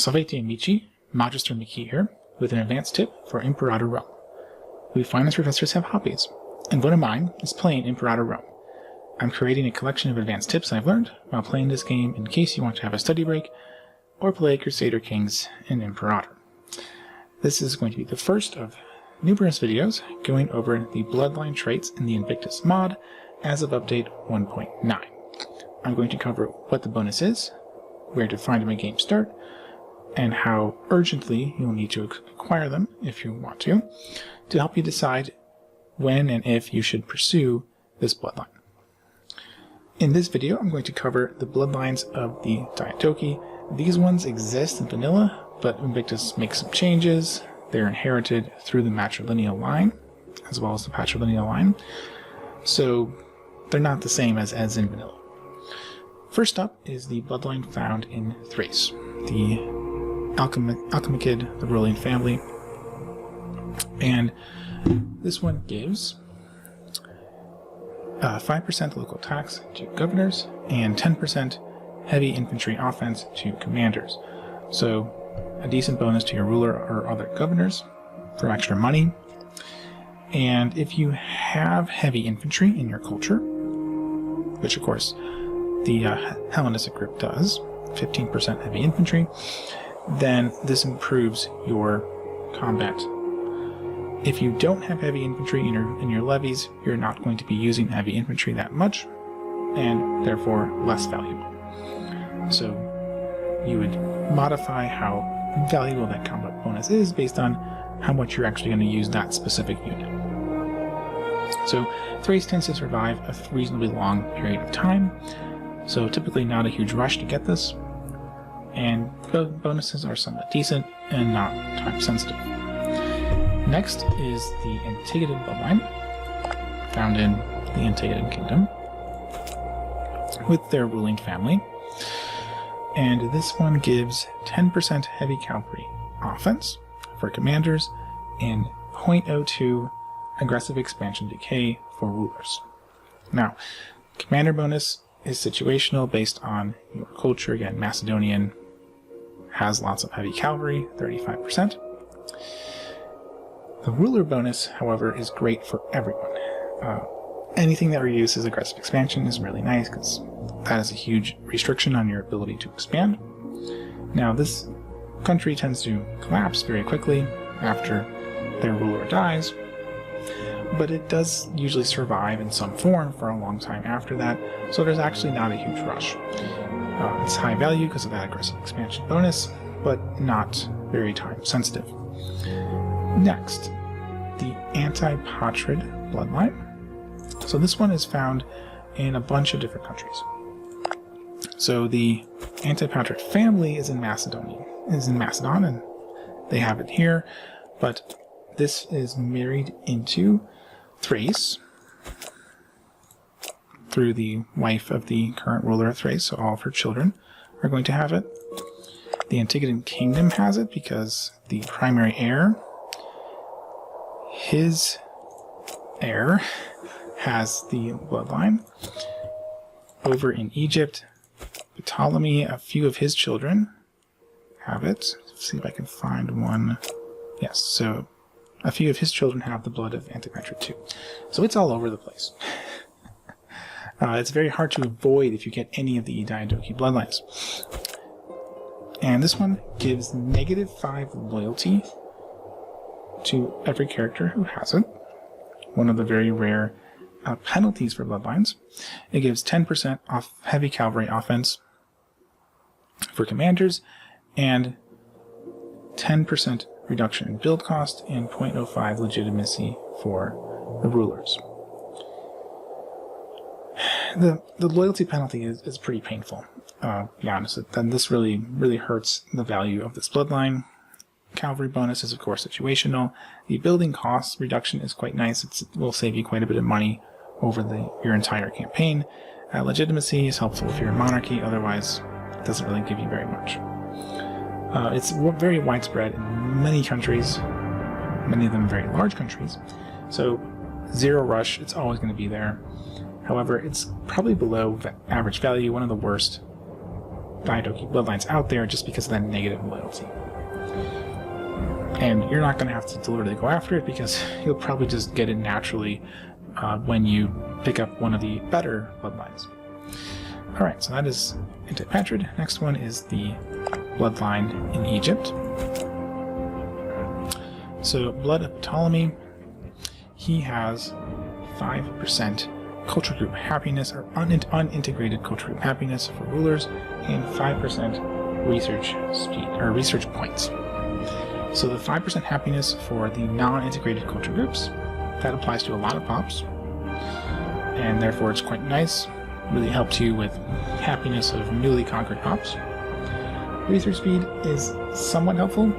Salvete amici, Magister Miki here, with an advanced tip for Imperator Rome. We finance professors have hobbies, and one of mine is playing Imperator Rome. I'm creating a collection of advanced tips I've learned while playing this game in case you want to have a study break, or play Crusader Kings in Imperator. This is going to be the first of numerous videos going over the bloodline traits in the Invictus mod as of update 1.9. I'm going to cover what the bonus is, where to find them at game start, and how urgently you'll need to acquire them if you want to help you decide when and if you should pursue this bloodline. In this video, I'm going to cover the bloodlines of the Diadochi. These ones exist in vanilla, but Invictus makes some changes. They're inherited through the matrilineal line, as well as the patrilineal line, so they're not the same as in vanilla. First up is the bloodline found in Thrace, the Alchemikid, the ruling family, and this one gives 5% local attacks to governors and 10% heavy infantry offense to commanders. So a decent bonus to your ruler or other governors for extra money. And if you have heavy infantry in your culture, which of course the Hellenistic group does, 15% heavy infantry, then this improves your combat. If you don't have heavy infantry in your levies, you're not going to be using heavy infantry that much, and therefore less valuable. So you would modify how valuable that combat bonus is based on how much you're actually going to use that specific unit. So Thrace tends to survive a reasonably long period of time, so typically not a huge rush to get this, and bonuses are somewhat decent and not time sensitive. Next is the Antigonid bloodline, found in the Antigonid kingdom, with their ruling family. And this one gives 10% heavy cavalry offense for commanders and 0.02 aggressive expansion decay for rulers. Now, commander bonus is situational based on your culture. Again, Macedonian has lots of heavy cavalry, 35%. The ruler bonus, however, is great for everyone. Anything that reduces aggressive expansion is really nice because that is a huge restriction on your ability to expand. Now, this country tends to collapse very quickly after their ruler dies, but it does usually survive in some form for a long time after that, so there's actually not a huge rush. It's high value because of that aggressive expansion bonus, but not very time sensitive. Next, the Antipatrid bloodline. So this one is found in a bunch of different countries. So the Antipatrid family is in Macedon, and they have it here, but this is married into Thrace through the wife of the current ruler of Thrace, so all of her children are going to have it. The Antigonid kingdom has it because the primary heir, his heir, has the bloodline. Over in Egypt, Ptolemy, a few of his children have it. Let's see if I can find one. Yes, so a few of his children have the blood of Antipatrid too. So it's all over the place. It's very hard to avoid if you get any of the Diadochi bloodlines. And this one gives -5 loyalty to every character who has it. One of the very rare penalties for bloodlines. It gives 10% off heavy cavalry offense for commanders and 10% reduction in build cost and 0.05 legitimacy for the rulers. The loyalty penalty is pretty painful. To be honest, then this really hurts the value of this bloodline. Cavalry bonus is of course situational. The building cost reduction is quite nice. It will save you quite a bit of money over your entire campaign. Legitimacy is helpful if you're a monarchy, otherwise it doesn't really give you very much. It's very widespread in many countries, many of them very large countries, so zero rush, it's always going to be there. However, it's probably below average value, one of the worst Diadochi bloodlines out there just because of that negative loyalty. And you're not going to have to deliberately go after it because you'll probably just get it naturally when you pick up one of the better bloodlines. Alright, so that is Imperator. Next one is the bloodline in Egypt. So, Blood of Ptolemy, he has 5% culture group happiness, or unintegrated culture group happiness for rulers, and 5% research speed, or research points. So the 5% happiness for the non-integrated culture groups, that applies to a lot of pops, and therefore it's quite nice. Really helps you with happiness of newly conquered pops. Research speed is somewhat helpful.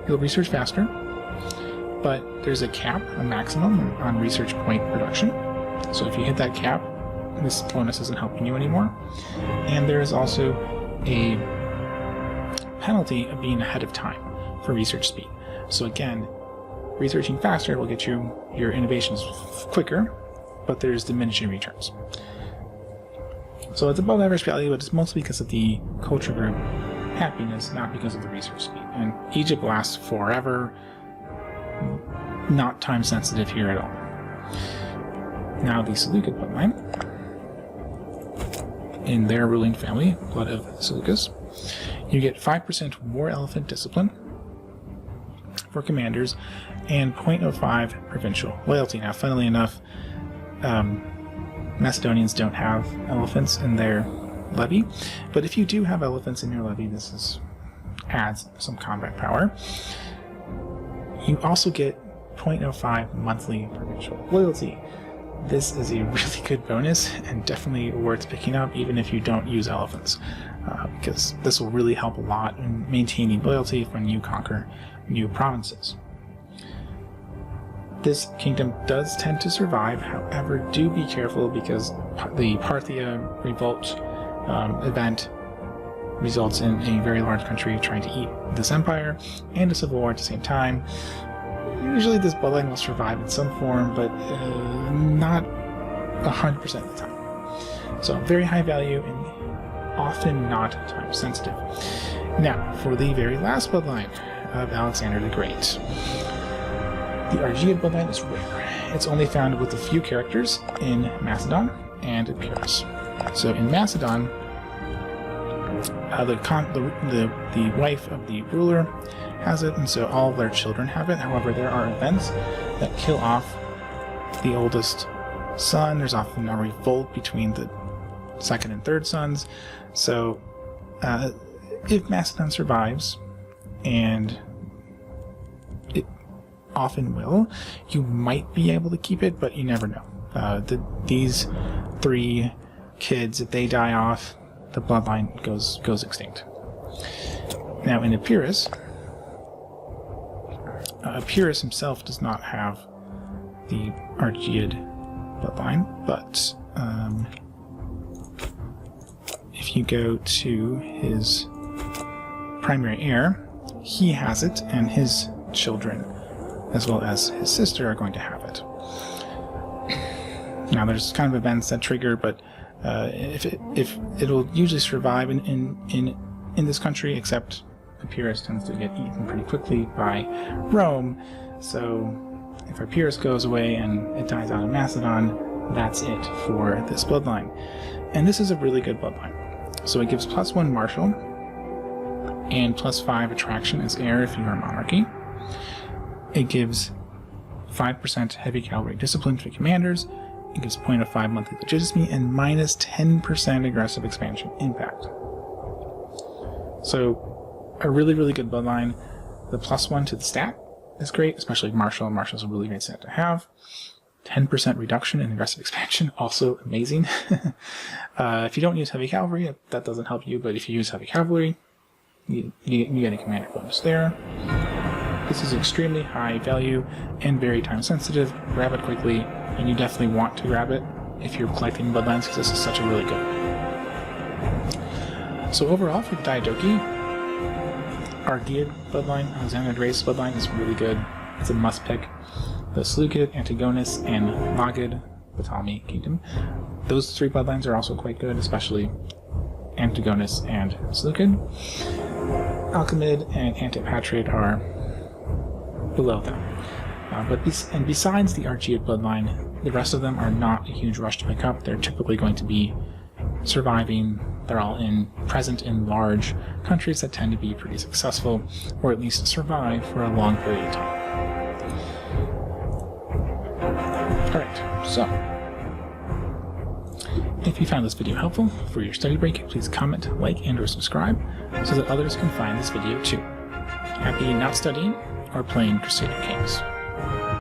You'll research faster, but there's a cap, a maximum on research point production. So if you hit that cap, this bonus isn't helping you anymore. And there is also a penalty of being ahead of time for research speed. So again, researching faster will get you your innovations quicker, but there's diminishing returns. So it's above average value, but it's mostly because of the culture group happiness, not because of the research speed. And Egypt lasts forever, not time sensitive here at all. Now the Seleukid bloodline, in their ruling family, Blood of Seleukid, you get 5% War Elephant Discipline for commanders and 0.05 provincial loyalty. Now, funnily enough, Macedonians don't have elephants in their levy, but if you do have elephants in your levy, this adds some combat power. You also get 0.05 monthly provincial loyalty. This is a really good bonus and definitely worth picking up even if you don't use elephants, because this will really help a lot in maintaining loyalty when you conquer new provinces. This kingdom does tend to survive, however, do be careful because the Parthia revolt event results in a very large country trying to eat this empire and a civil war at the same time. Usually this bloodline will survive in some form, but not 100% of the time. So very high value and often not time sensitive. Now, for the very last bloodline of Alexander the Great. The Argead bloodline is rare. It's only found with a few characters in Macedon and Epirus. So in Macedon, the wife of the ruler has it, and so all of their children have it. However, there are events that kill off the oldest son. There's often a revolt between the second and third sons. So if Macedon survives, and it often will, you might be able to keep it, but you never know. These three kids, if they die off, the bloodline goes extinct. Now in Epirus, Epirus himself does not have the Argead bloodline, but if you go to his primary heir, he has it, and his children, as well as his sister, are going to have it. Now, there's kind of events that trigger, but if it'll usually survive in this country, except Epirus tends to get eaten pretty quickly by Rome. So if Epirus goes away and it dies out of Macedon, that's it for this bloodline. And this is a really good bloodline. So it gives +1 martial and +5 attraction as heir if you are a monarchy. It gives 5% heavy cavalry discipline to commanders. It gives 0.05 monthly legitimacy and -10% aggressive expansion impact. So a really, really good bloodline. The +1 to the stat is great, especially martial. Martial is a really great stat to have. 10% reduction in aggressive expansion, also amazing. If you don't use heavy cavalry, that doesn't help you, but if you use heavy cavalry, you get a commander bonus there. This is extremely high value and very time sensitive. Grab it quickly, and you definitely want to grab it if you're collecting bloodlines, because this is such a really good. So overall, for the Diadochi, Argead bloodline, Alexander the Great's bloodline is really good. It's a must pick. The Seleukid, Antigonid, and Macedon Ptolemy kingdom. Those three bloodlines are also quite good, especially Antigonid and Seleukid. Alchemid and Antipatriot are below them. Besides the Archeid bloodline, the rest of them are not a huge rush to pick up. They're typically going to be surviving. They're all present in large countries that tend to be pretty successful, or at least survive for a long period of time. Alright, so if you found this video helpful for your study break, please comment, like, and/or subscribe so that others can find this video too. Happy not studying or playing Crusader Kings.